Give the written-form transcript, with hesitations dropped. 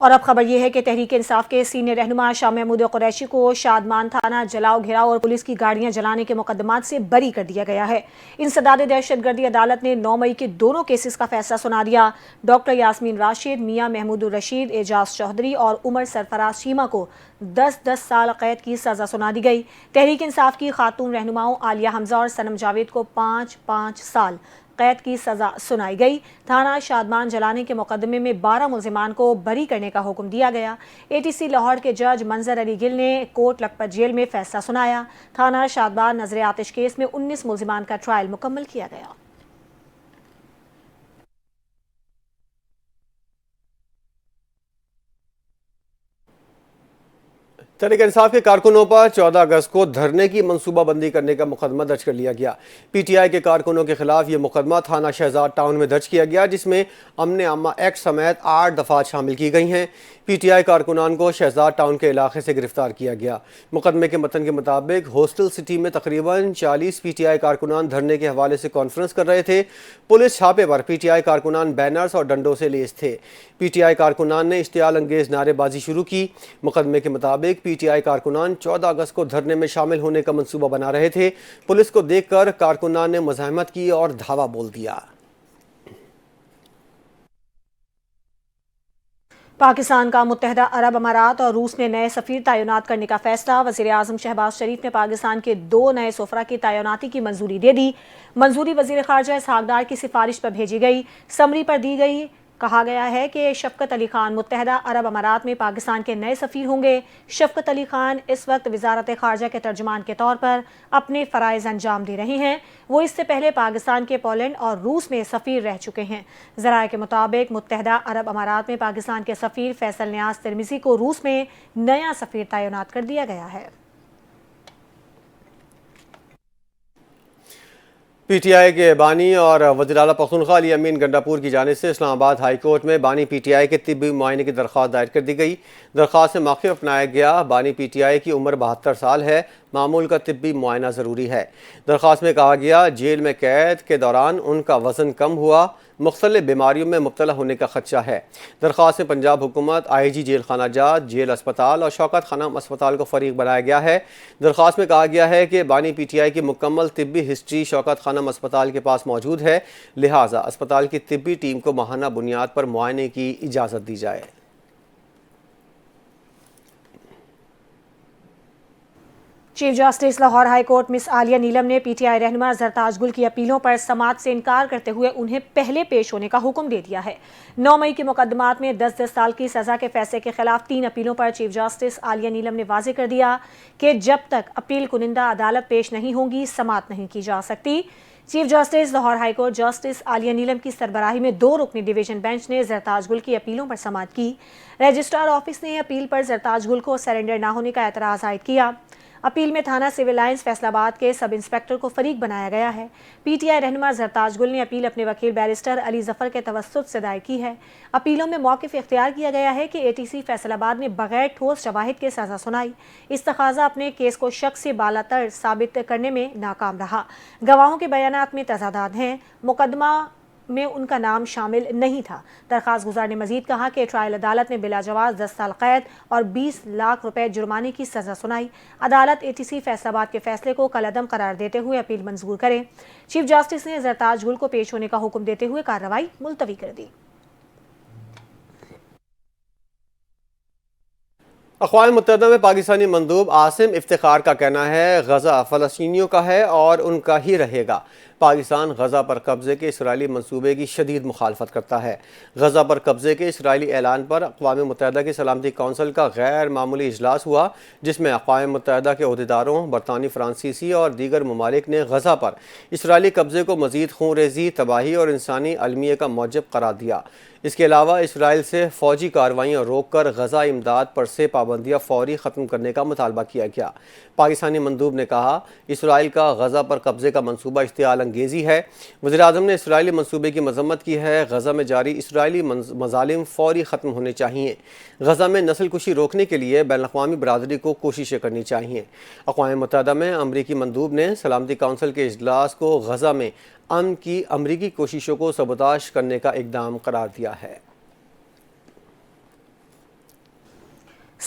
اور اب خبر یہ ہے کہ تحریک انصاف کے سینئر رہنما شاہ محمود قریشی کو شادمان تھانہ جلاؤ گھیراؤ اور پولیس کی گاڑیاں جلانے کے مقدمات سے بری کر دیا گیا ہے۔ انسداد دہشت گردی عدالت نے 9 مئی کے دونوں کیسز کا فیصلہ سنا دیا۔ ڈاکٹر یاسمین راشد، میاں محمود الرشید، اعجاز چودھری اور عمر سرفراز شیمہ کو 10 سال قید کی سزا سنا دی گئی۔ تحریک انصاف کی خاتون رہنماؤں عالیہ حمزہ اور صنم جاوید کو 5 سال قید کی سزا سنائی گئی۔ تھانہ شادمان جلانے کے مقدمے میں 12 ملزمان کو بری کرنے کا حکم دیا گیا۔ ATC لاہور کے جج منظر علی گل نے کوٹ لکھپت جیل میں فیصلہ سنایا۔ تھانہ شادمان نظر آتش کیس میں 19 ملزمان کا ٹرائل مکمل کیا گیا۔ تحریک انصاف کے کارکنوں پر 14 اگست کو دھرنے کی منصوبہ بندی کرنے کا مقدمہ درج کر لیا گیا۔ PTI کے کارکنوں کے خلاف یہ مقدمہ تھانہ شہزاد ٹاؤن میں درج کیا گیا، جس میں امن عامہ ایکٹ سمیت 8 دفعات شامل کی گئی ہیں۔ PTI کارکنان کو شہزاد ٹاؤن کے علاقے سے گرفتار کیا گیا۔ مقدمے کے متن کے مطابق ہاسٹل سٹی میں تقریباً 40 PTI کارکنان دھرنے کے حوالے سے کانفرنس کر رہے تھے۔ پولیس چھاپے پر PTI کارکنان بینرز اور ڈنڈوں سے لیس تھے۔ PTI کارکنان نے اشتعال انگیز نعرے بازی شروع کی۔ مقدمے کے مطابق PTI کارکنان 14 اگست کو دھرنے میں شامل ہونے کا منصوبہ بنا رہے تھے۔ پولیس کو دیکھ کر کارکنان نے مزاحمت کی اور دھاوا بول دیا۔ پاکستان کا متحدہ عرب امارات اور روس میں نئے سفیر تعینات کرنے کا فیصلہ۔ وزیر اعظم شہباز شریف نے پاکستان کے 2 نئے سفراء کی تعیناتی کی منظوری دے دی۔ منظوری وزیر خارجہ اسحاق ڈار کی سفارش پر بھیجی گئی۔ سمری پر دی گئی۔ کہا گیا ہے کہ شفقت علی خان متحدہ عرب امارات میں پاکستان کے نئے سفیر ہوں گے۔ شفقت علی خان اس وقت وزارت خارجہ کے ترجمان کے طور پر اپنے فرائض انجام دے رہے ہیں۔ وہ اس سے پہلے پاکستان کے پولینڈ اور روس میں سفیر رہ چکے ہیں۔ ذرائع کے مطابق متحدہ عرب امارات میں پاکستان کے سفیر فیصل نیاز ترمیزی کو روس میں نیا سفیر تعینات کر دیا گیا ہے۔ PTI کے بانی اور وزیر اعلیٰ پختونخوا علی امین گنڈاپور کی جانب سے اسلام آباد ہائی کورٹ میں بانی PTI کے طبی معائنے کی درخواست دائر کر دی گئی۔ درخواست سے موقف اپنایا گیا۔ بانی PTI کی عمر 72 سال ہے۔ معمول کا طبی معائنہ ضروری ہے۔ درخواست میں کہا گیا جیل میں قید کے دوران ان کا وزن کم ہوا، مختلف بیماریوں میں مبتلا ہونے کا خدشہ ہے۔ درخواست میں پنجاب حکومت، IG جیل خانہ جات، جیل اسپتال اور شوکت خانم اسپتال کو فریق بنایا گیا ہے۔ درخواست میں کہا گیا ہے کہ بانی PTI کی مکمل طبی ہسٹری شوکت خانم اسپتال کے پاس موجود ہے، لہٰذا اسپتال کی طبی ٹیم کو ماہانہ بنیاد پر معائنے کی اجازت دی جائے۔ Chief justice Lahore high court miss Aliya Neelum نے PTI رہنما زرتاج گل کی اپیلوں پر سماعت سے انکار کرتے ہوئے انہیں پہلے پیش ہونے کا حکم دے دیا ہے۔ 9 مئی کے مقدمات میں 10 سال کی سزا کے فیصلے کے خلاف 3 اپیلوں پر چیف جسٹس عالیہ نیلم نے واضح کر دیا کہ جب تک اپیل کنندہ عدالت پیش نہیں ہوں گی سماعت نہیں کی جا سکتی۔ Chief justice Lahore high court justice Aliya Neelum کی سربراہی میں 2 رکنی ڈویژن بینچ نے زرتاج گل کی اپیلوں پر سماعت کی۔ رجسٹرار آفس نے اپیل پر زرتاج گل کو سرنڈر نہ ہونے کا اعتراض عائد کیا۔ اپیل میں تھانہ سول لائنز فیصل آباد کے سب انسپکٹر کو فریق بنایا گیا ہے۔ PTI رہنما زرتاج گل نے اپیل اپنے وکیل بیرسٹر علی ظفر کے توسط سے دائر کی ہے۔ اپیلوں میں موقف اختیار کیا گیا ہے کہ ATC فیصل آباد نے بغیر ٹھوس شواہد کے سزا سنائی۔ استخاذہ اپنے کیس کو شک سے بالاتر ثابت کرنے میں ناکام رہا۔ گواہوں کے بیانات میں تضادات ہیں، مقدمہ میں ان کا نام شامل نہیں تھا۔ درخواست گزار نے مزید کہا کہ ٹرائل عدالت نے بلا جواز 10 سال قید اور 20 لاکھ روپے جرمانے کی سزا سنائی۔ عدالت ATC فیصل آباد کے فیصلے کو کالعدم قرار دیتے ہوئے اپیل منظور کرے۔ چیف جسٹس نے زرتاج گل کو پیش ہونے کا حکم دیتے ہوئے کارروائی ملتوی کر دی۔ اقوام متحدہ میں پاکستانی مندوب عاصم افتخار کا کہنا ہے غزہ فلسطینیوں کا ہے اور ان کا ہی رہے گا۔ پاکستان غزہ پر قبضے کے اسرائیلی منصوبے کی شدید مخالفت کرتا ہے۔ غزہ پر قبضے کے اسرائیلی اعلان پر اقوام متحدہ کی سلامتی کونسل کا غیر معمولی اجلاس ہوا، جس میں اقوام متحدہ کے عہدیداروں، برطانوی، فرانسیسی اور دیگر ممالک نے غزہ پر اسرائیلی قبضے کو مزید خونریزی، تباہی اور انسانی المیہ کا موجب قرار دیا۔ اس کے علاوہ اسرائیل سے فوجی کارروائیاں روک کر غزہ امداد پر سے پابندیاں فوری ختم کرنے کا مطالبہ کیا گیا۔ پاکستانی مندوب نے کہا اسرائیل کا غزہ پر قبضے کا منصوبہ اشتعال انگیزی ہے۔ وزیراعظم نے اسرائیلی منصوبے کی مذمت کی ہے۔ غزہ میں جاری اسرائیلی مظالم فوری ختم ہونے چاہیے۔ غزہ میں نسل کشی روکنے کے لیے بین الاقوامی برادری کو کوششیں کرنی چاہیے۔ اقوام متحدہ میں امریکی مندوب نے سلامتی کونسل کے اجلاس کو غزہ میں امن کی امریکی کوششوں کو سبوتاژ کرنے کا اقدام قرار دیا ہے۔